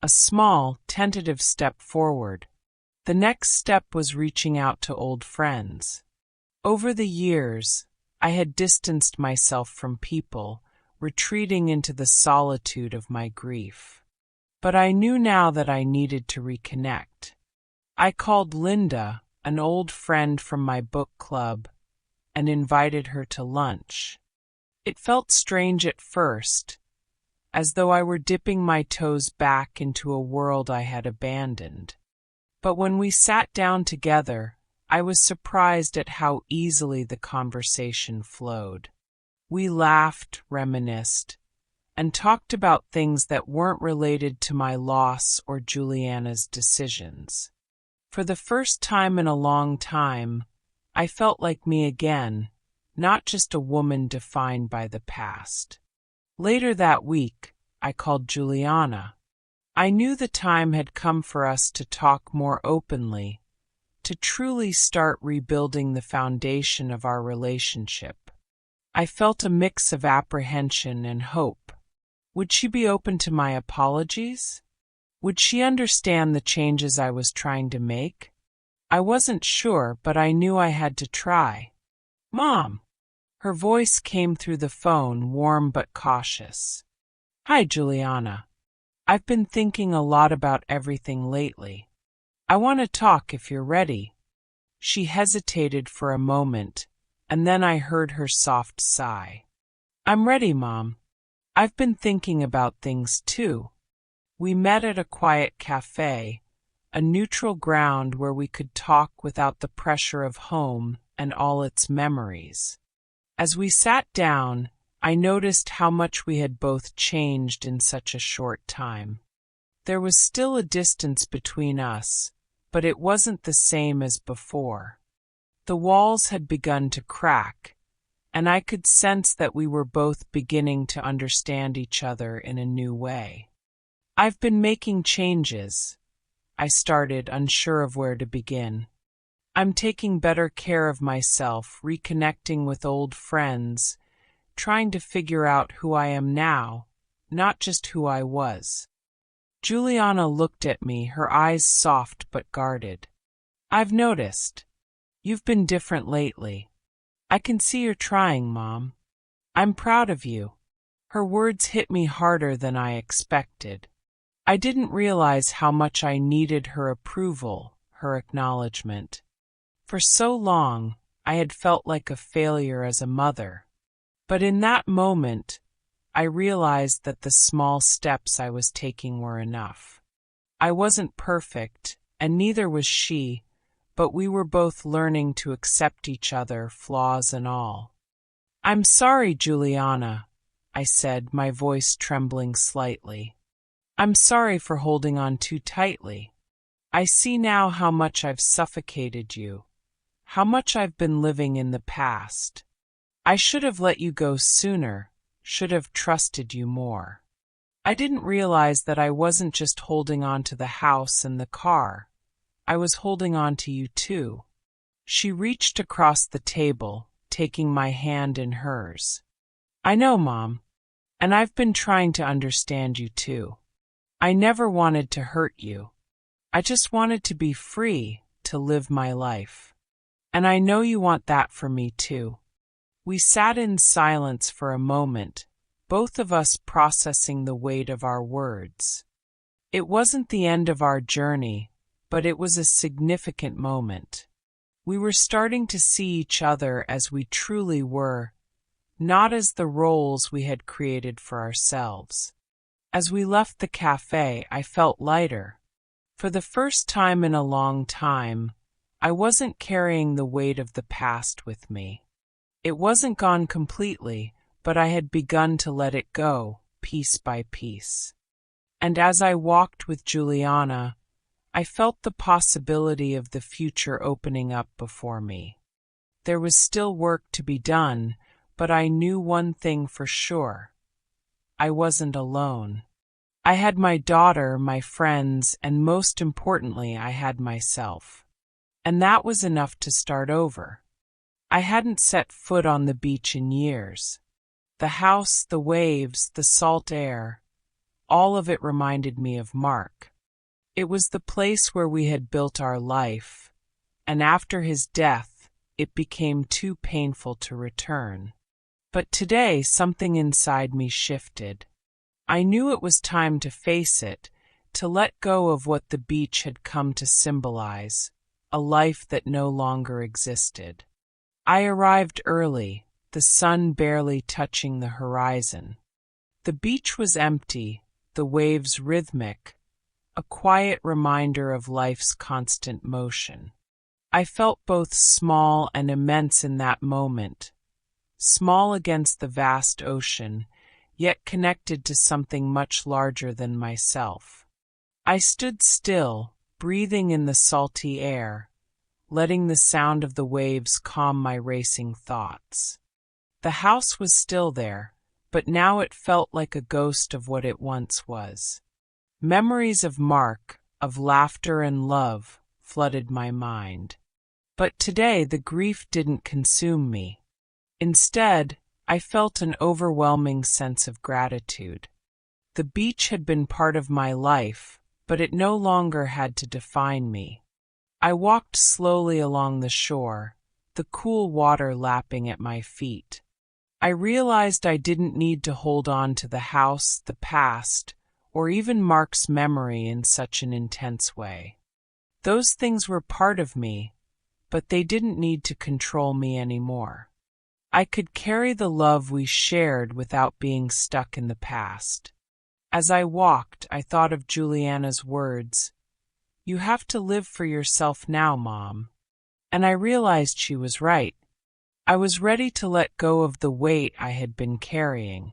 a small, tentative step forward. The next step was reaching out to old friends. Over the years, I had distanced myself from people, retreating into the solitude of my grief. But I knew now that I needed to reconnect. I called Linda, an old friend from my book club, and invited her to lunch. It felt strange at first, as though I were dipping my toes back into a world I had abandoned. But when we sat down together, I was surprised at how easily the conversation flowed. We laughed, reminisced, and talked about things that weren't related to my loss or Juliana's decisions. For the first time in a long time, I felt like me again, not just a woman defined by the past. Later that week, I called Juliana. I knew the time had come for us to talk more openly, to truly start rebuilding the foundation of our relationship. I felt a mix of apprehension and hope. Would she be open to my apologies? Would she understand the changes I was trying to make? I wasn't sure, but I knew I had to try. "Mom!" Her voice came through the phone, warm but cautious. "Hi, Juliana. I've been thinking a lot about everything lately. I want to talk if you're ready. She hesitated for a moment, and then I heard her soft sigh. I'm ready, Mom. I've been thinking about things too. We met at a quiet cafe, a neutral ground where we could talk without the pressure of home and all its memories. As we sat down, I noticed how much we had both changed in such a short time. There was still a distance between us, but it wasn't the same as before. The walls had begun to crack, and I could sense that we were both beginning to understand each other in a new way. I've been making changes, I started, unsure of where to begin. I'm taking better care of myself, reconnecting with old friends, trying to figure out who I am now, not just who I was. Juliana looked at me, her eyes soft but guarded. I've noticed. You've been different lately. I can see you're trying, Mom. I'm proud of you. Her words hit me harder than I expected. I didn't realize how much I needed her approval, her acknowledgement. For so long, I had felt like a failure as a mother. But in that moment, I realized that the small steps I was taking were enough. I wasn't perfect, and neither was she, but we were both learning to accept each other, flaws and all. I'm sorry, Juliana, I said, my voice trembling slightly. I'm sorry for holding on too tightly. I see now how much I've suffocated you, how much I've been living in the past. I should have let you go sooner, should have trusted you more. I didn't realize that I wasn't just holding on to the house and the car. I was holding on to you too. She reached across the table, taking my hand in hers. I know, Mom, and I've been trying to understand you too. I never wanted to hurt you. I just wanted to be free, to live my life. And I know you want that for me too. We sat in silence for a moment, both of us processing the weight of our words. It wasn't the end of our journey, but it was a significant moment. We were starting to see each other as we truly were, not as the roles we had created for ourselves. As we left the cafe, I felt lighter. For the first time in a long time, I wasn't carrying the weight of the past with me. It wasn't gone completely, but I had begun to let it go, piece by piece. And as I walked with Juliana, I felt the possibility of the future opening up before me. There was still work to be done, but I knew one thing for sure. I wasn't alone. I had my daughter, my friends, and most importantly, I had myself. And that was enough to start over. I hadn't set foot on the beach in years. The house, the waves, the salt air, all of it reminded me of Mark. It was the place where we had built our life, and after his death, it became too painful to return. But today, something inside me shifted. I knew it was time to face it, to let go of what the beach had come to symbolize, a life that no longer existed. I arrived early, the sun barely touching the horizon. The beach was empty, the waves rhythmic, a quiet reminder of life's constant motion. I felt both small and immense in that moment, small against the vast ocean, yet connected to something much larger than myself. I stood still, breathing in the salty air, letting the sound of the waves calm my racing thoughts. The house was still there, but now it felt like a ghost of what it once was. Memories of Mark, of laughter and love, flooded my mind. But today the grief didn't consume me. Instead, I felt an overwhelming sense of gratitude. The beach had been part of my life, but it no longer had to define me. I walked slowly along the shore, the cool water lapping at my feet. I realized I didn't need to hold on to the house, the past, or even Mark's memory in such an intense way. Those things were part of me, but they didn't need to control me anymore. I could carry the love we shared without being stuck in the past. As I walked, I thought of Juliana's words, "You have to live for yourself now, Mom." And I realized she was right. I was ready to let go of the weight I had been carrying.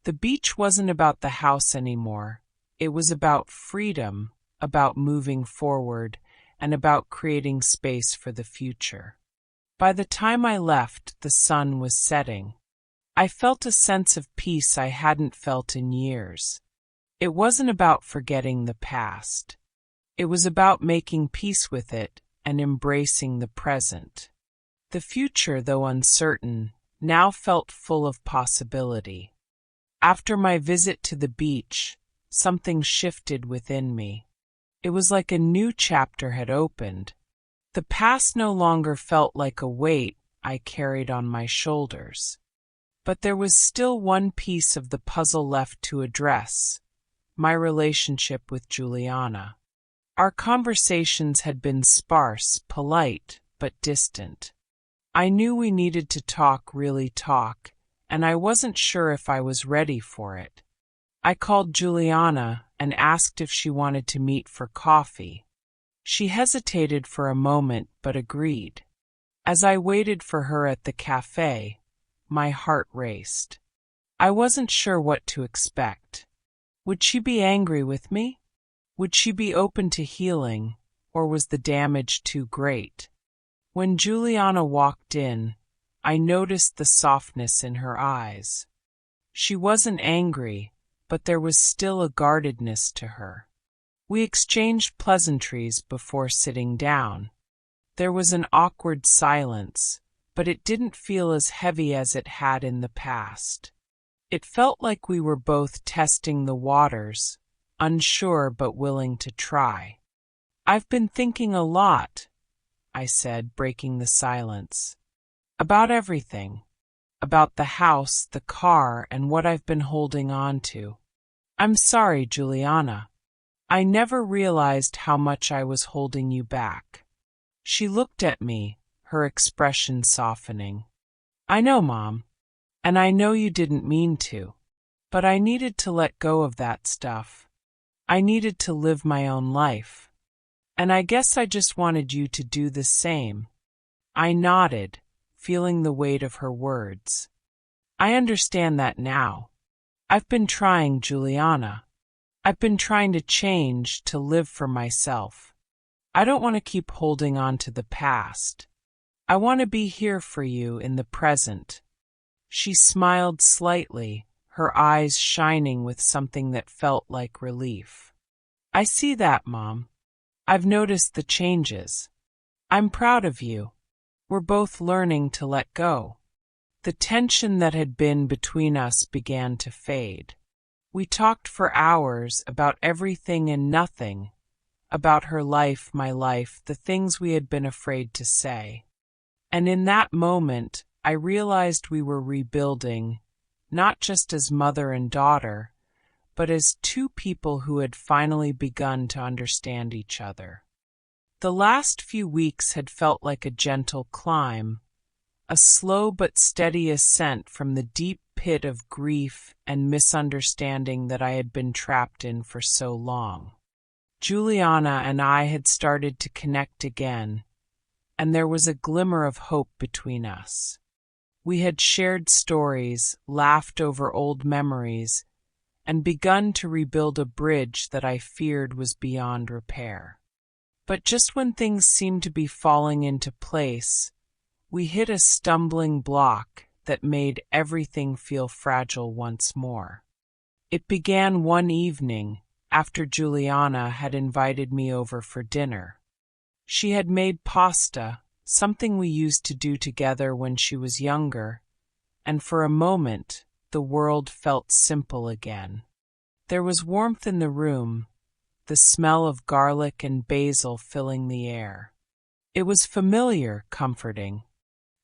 The beach wasn't about the house anymore. It was about freedom, about moving forward, and about creating space for the future. By the time I left, the sun was setting. I felt a sense of peace I hadn't felt in years. It wasn't about forgetting the past. It was about making peace with it and embracing the present. The future, though uncertain, now felt full of possibility. After my visit to the beach, something shifted within me. It was like a new chapter had opened. The past no longer felt like a weight I carried on my shoulders. But there was still one piece of the puzzle left to address: my relationship with Juliana. Our conversations had been sparse, polite, but distant. I knew we needed to talk, really talk, and I wasn't sure if I was ready for it. I called Juliana and asked if she wanted to meet for coffee. She hesitated for a moment but agreed. As I waited for her at the cafe, my heart raced. I wasn't sure what to expect. Would she be angry with me? Would she be open to healing, or was the damage too great? When Juliana walked in, I noticed the softness in her eyes. She wasn't angry, but there was still a guardedness to her. We exchanged pleasantries before sitting down. There was an awkward silence, but it didn't feel as heavy as it had in the past. It felt like we were both testing the waters, unsure but willing to try. "I've been thinking a lot," I said, breaking the silence. "About everything. About the house, the car, and what I've been holding on to. I'm sorry, Juliana. I never realized how much I was holding you back." She looked at me, her expression softening. "I know, Mom, and I know you didn't mean to, but I needed to let go of that stuff. I needed to live my own life. And I guess I just wanted you to do the same." I nodded, feeling the weight of her words. "I understand that now. I've been trying, Juliana. I've been trying to change, to live for myself. I don't want to keep holding on to the past. I want to be here for you in the present." She smiled slightly, her eyes shining with something that felt like relief. "I see that, Mom. I've noticed the changes. I'm proud of you. We're both learning to let go." The tension that had been between us began to fade. We talked for hours about everything and nothing, about her life, my life, the things we had been afraid to say. And in that moment, I realized we were rebuilding, not just as mother and daughter, but as two people who had finally begun to understand each other. The last few weeks had felt like a gentle climb, a slow but steady ascent from the deep pit of grief and misunderstanding that I had been trapped in for so long. Juliana and I had started to connect again, and there was a glimmer of hope between us. We had shared stories, laughed over old memories, and begun to rebuild a bridge that I feared was beyond repair. But just when things seemed to be falling into place, we hit a stumbling block that made everything feel fragile once more. It began one evening after Juliana had invited me over for dinner. She had made pasta, something we used to do together when she was younger, and for a moment the world felt simple again. There was warmth in the room, the smell of garlic and basil filling the air. It was familiar, comforting.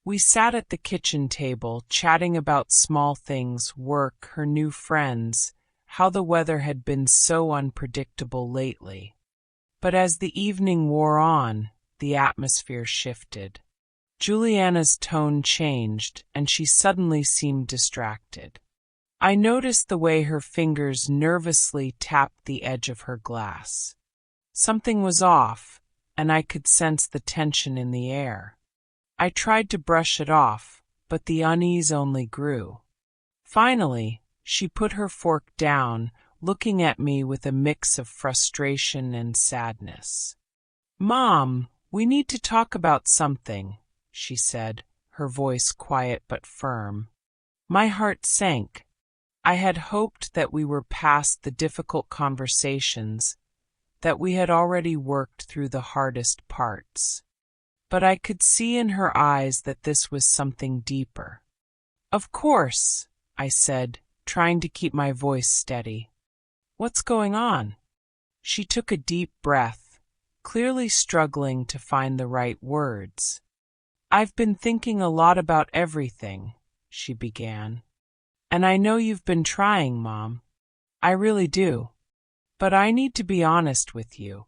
We sat at the kitchen table, chatting about small things, work, her new friends, how the weather had been so unpredictable lately. But as the evening wore on, the atmosphere shifted. Juliana's tone changed, and she suddenly seemed distracted. I noticed the way her fingers nervously tapped the edge of her glass. Something was off, and I could sense the tension in the air. I tried to brush it off, but the unease only grew. Finally, she put her fork down, looking at me with a mix of frustration and sadness. "Mom, we need to talk about something," she said, her voice quiet but firm. My heart sank. I had hoped that we were past the difficult conversations, that we had already worked through the hardest parts. But I could see in her eyes that this was something deeper. "Of course," I said, trying to keep my voice steady. "What's going on?" She took a deep breath, clearly struggling to find the right words. "I've been thinking a lot about everything," she began. "And I know you've been trying, Mom. I really do. But I need to be honest with you."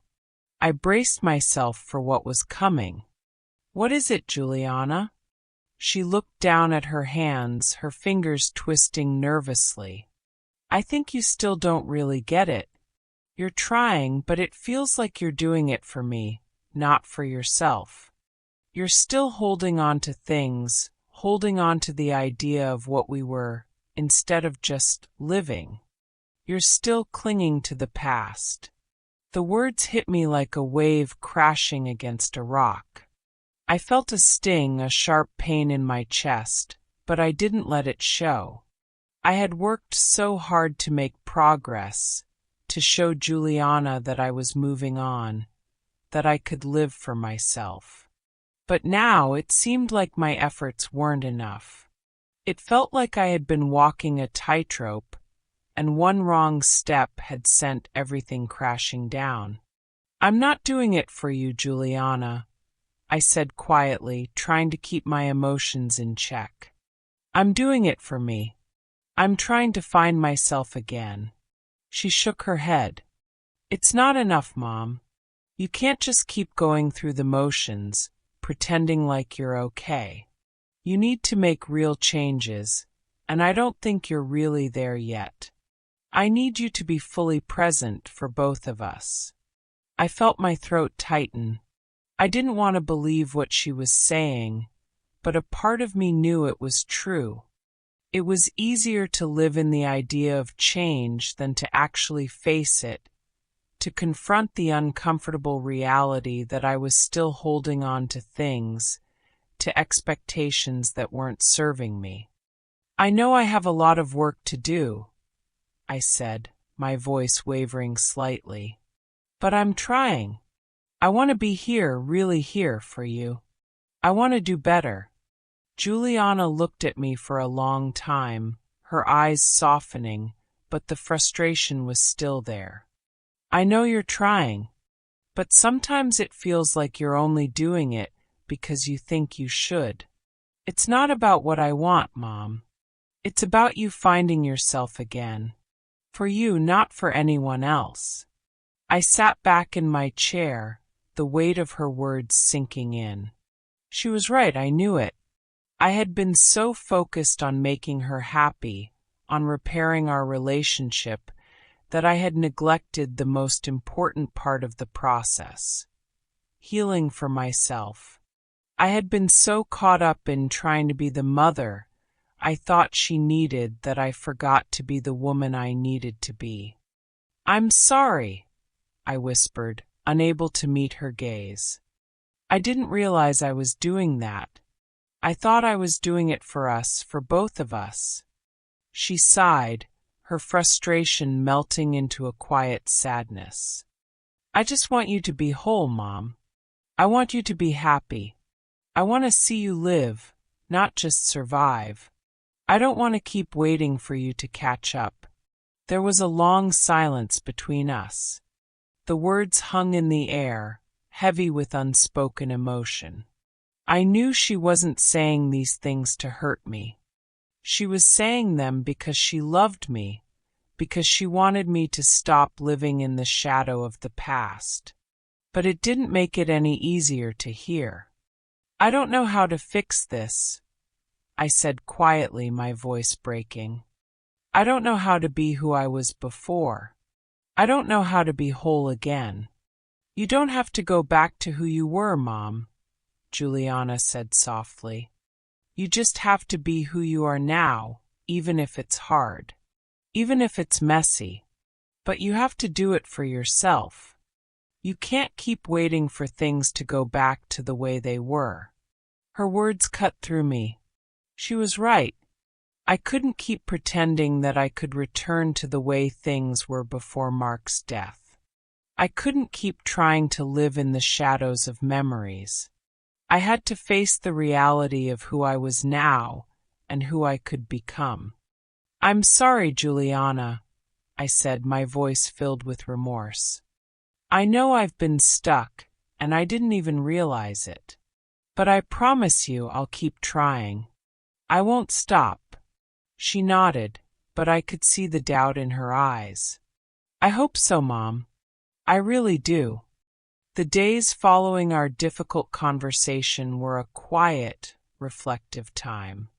I braced myself for what was coming. "What is it, Juliana?" She looked down at her hands, her fingers twisting nervously. "I think you still don't really get it. You're trying, but it feels like you're doing it for me, not for yourself. You're still holding on to things, holding on to the idea of what we were, instead of just living. You're still clinging to the past." The words hit me like a wave crashing against a rock. I felt a sting, a sharp pain in my chest, but I didn't let it show. I had worked so hard to make progress, to show Juliana that I was moving on, that I could live for myself. But now it seemed like my efforts weren't enough. It felt like I had been walking a tightrope, and one wrong step had sent everything crashing down. "I'm not doing it for you, Juliana," I said quietly, trying to keep my emotions in check. "I'm doing it for me. I'm trying to find myself again." She shook her head. "It's not enough, Mom. You can't just keep going through the motions, pretending like you're okay. You need to make real changes, and I don't think you're really there yet. I need you to be fully present for both of us." I felt my throat tighten. I didn't want to believe what she was saying, but a part of me knew it was true. It was easier to live in the idea of change than to actually face it, to confront the uncomfortable reality that I was still holding on to things, to expectations that weren't serving me. "I know I have a lot of work to do," I said, my voice wavering slightly. "But I'm trying. I want to be here, really here for you. I want to do better." Juliana looked at me for a long time, her eyes softening, but the frustration was still there. "I know you're trying, but sometimes it feels like you're only doing it because you think you should. It's not about what I want, Mom. It's about you finding yourself again. For you, not for anyone else." I sat back in my chair, the weight of her words sinking in. She was right, I knew it. I had been so focused on making her happy, on repairing our relationship, that I had neglected the most important part of the process: healing for myself. I had been so caught up in trying to be the mother I thought she needed that I forgot to be the woman I needed to be. "I'm sorry," I whispered, unable to meet her gaze. I didn't realize I was doing that. I thought I was doing it for us, for both of us. She sighed, her frustration melting into a quiet sadness. "I just want you to be whole, Mom. I want you to be happy. I want to see you live, not just survive. I don't want to keep waiting for you to catch up." There was a long silence between us. The words hung in the air, heavy with unspoken emotion. I knew she wasn't saying these things to hurt me. She was saying them because she loved me, because she wanted me to stop living in the shadow of the past. but it didn't make it any easier to hear. "I don't know how to fix this," I said quietly, my voice breaking. "I don't know how to be who I was before. I don't know how to be whole again." "You don't have to go back to who you were, Mom," Juliana said softly. "You just have to be who you are now, even if it's hard, even if it's messy. But you have to do it for yourself. You can't keep waiting for things to go back to the way they were." Her words cut through me. She was right. I couldn't keep pretending that I could return to the way things were before Mark's death. I couldn't keep trying to live in the shadows of memories. I had to face the reality of who I was now and who I could become. "I'm sorry, Juliana," I said, my voice filled with remorse. "I know I've been stuck, and I didn't even realize it. But I promise you I'll keep trying. I won't stop." She nodded, but I could see the doubt in her eyes. "I hope so, Mom. I really do." The days following our difficult conversation were a quiet, reflective time.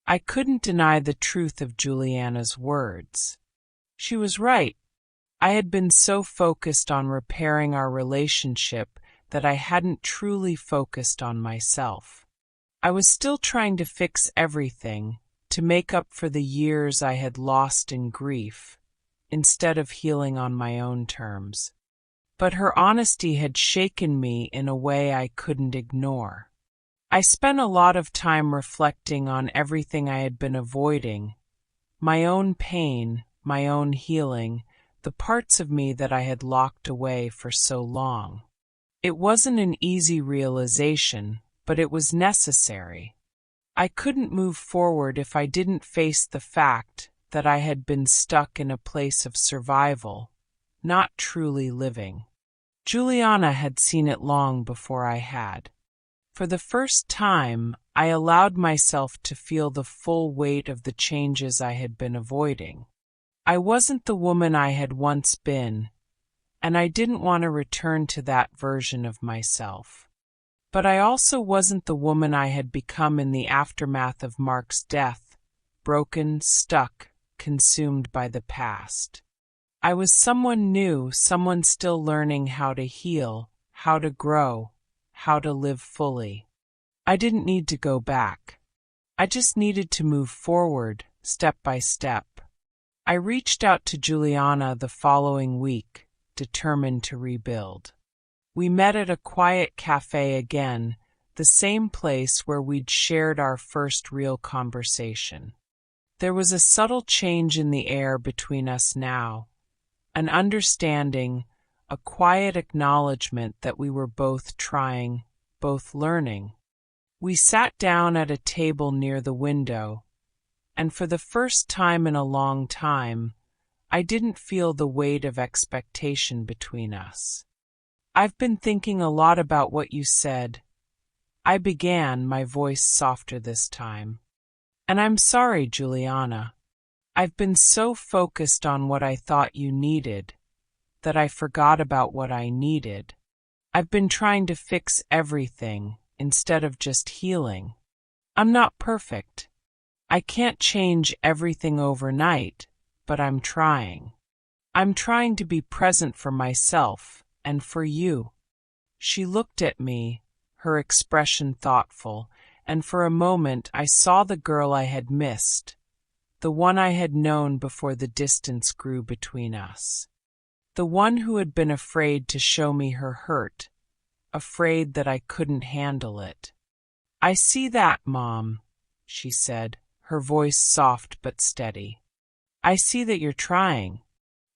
I couldn't deny the truth of Juliana's words. She was right. I had been so focused on repairing our relationship that I hadn't truly focused on myself. I was still trying to fix everything, to make up for the years I had lost in grief, instead of healing on my own terms. But her honesty had shaken me in a way I couldn't ignore. I spent a lot of time reflecting on everything I had been avoiding, my own pain, my own healing, the parts of me that I had locked away for so long. It wasn't an easy realization, but it was necessary. I couldn't move forward if I didn't face the fact that I had been stuck in a place of survival, not truly living. Juliana had seen it long before I had. For the first time, I allowed myself to feel the full weight of the changes I had been avoiding. I wasn't the woman I had once been, and I didn't want to return to that version of myself. But I also wasn't the woman I had become in the aftermath of Mark's death, broken, stuck, consumed by the past. I was someone new, someone still learning how to heal, how to grow, how to live fully. I didn't need to go back. I just needed to move forward, step by step. I reached out to Juliana the following week, determined to rebuild. We met at a quiet cafe again, the same place where we'd shared our first real conversation. There was a subtle change in the air between us now, an understanding, a quiet acknowledgement that we were both trying, both learning. We sat down at a table near the window, and for the first time in a long time, I didn't feel the weight of expectation between us. "I've been thinking a lot about what you said," I began, my voice softer this time. "And I'm sorry, Juliana. I've been so focused on what I thought you needed that I forgot about what I needed. I've been trying to fix everything instead of just healing. I'm not perfect. I can't change everything overnight, but I'm trying. I'm trying to be present for myself and for you." She looked at me, her expression thoughtful, and for a moment I saw the girl I had missed, the one I had known before the distance grew between us. The one who had been afraid to show me her hurt, afraid that I couldn't handle it. "I see that, Mom," she said, her voice soft but steady. "I see that you're trying,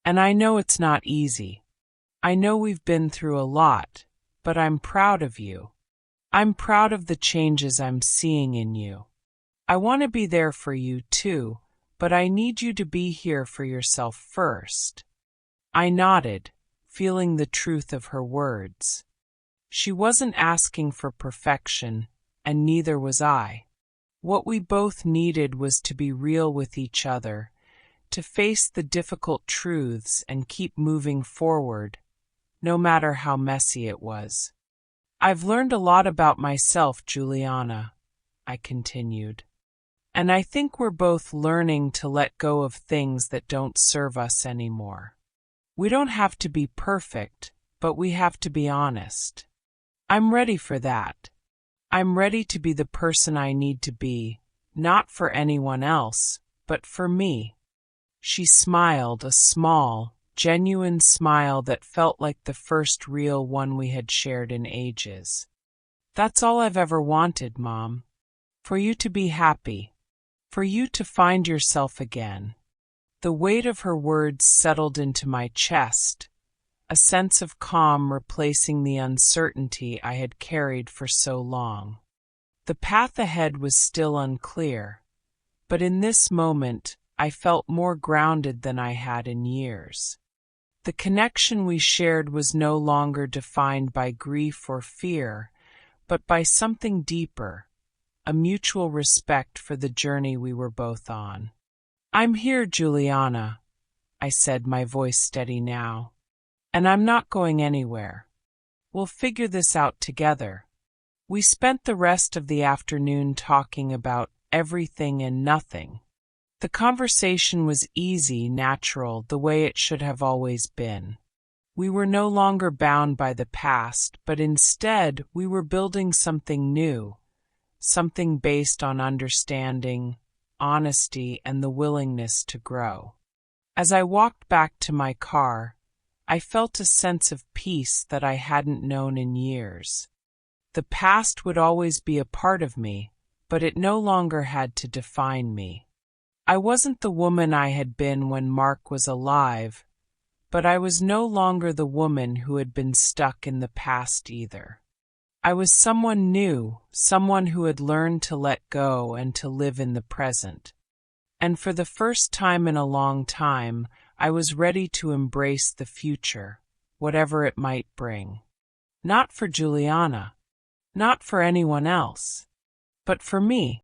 and I know it's not easy. I know we've been through a lot, but I'm proud of you. I'm proud of the changes I'm seeing in you. I want to be there for you, too, but I need you to be here for yourself first." I nodded, feeling the truth of her words. She wasn't asking for perfection, and neither was I. What we both needed was to be real with each other, to face the difficult truths and keep moving forward, no matter how messy it was. I've learned a lot about myself, Juliana, I continued. And I think we're both learning to let go of things that don't serve us anymore. We don't have to be perfect, but we have to be honest. I'm ready for that. I'm ready to be the person I need to be, not for anyone else, but for me. She smiled, a small, genuine smile that felt like the first real one we had shared in ages. That's all I've ever wanted, Mom. For you to be happy. For you to find yourself again. The weight of her words settled into my chest, a sense of calm replacing the uncertainty I had carried for so long. The path ahead was still unclear, but in this moment I felt more grounded than I had in years. The connection we shared was no longer defined by grief or fear, but by something deeper, a mutual respect for the journey we were both on. I'm here, Juliana, I said, my voice steady now. And I'm not going anywhere. We'll figure this out together. We spent the rest of the afternoon talking about everything and nothing. The conversation was easy, natural, the way it should have always been. We were no longer bound by the past, but instead we were building something new, something based on understanding, honesty, and the willingness to grow. As I walked back to my car, I felt a sense of peace that I hadn't known in years. The past would always be a part of me, but it no longer had to define me. I wasn't the woman I had been when Mark was alive, but I was no longer the woman who had been stuck in the past either. I was someone new, someone who had learned to let go and to live in the present. And for the first time in a long time, I was ready to embrace the future, whatever it might bring. Not for Juliana, not for anyone else, but for me.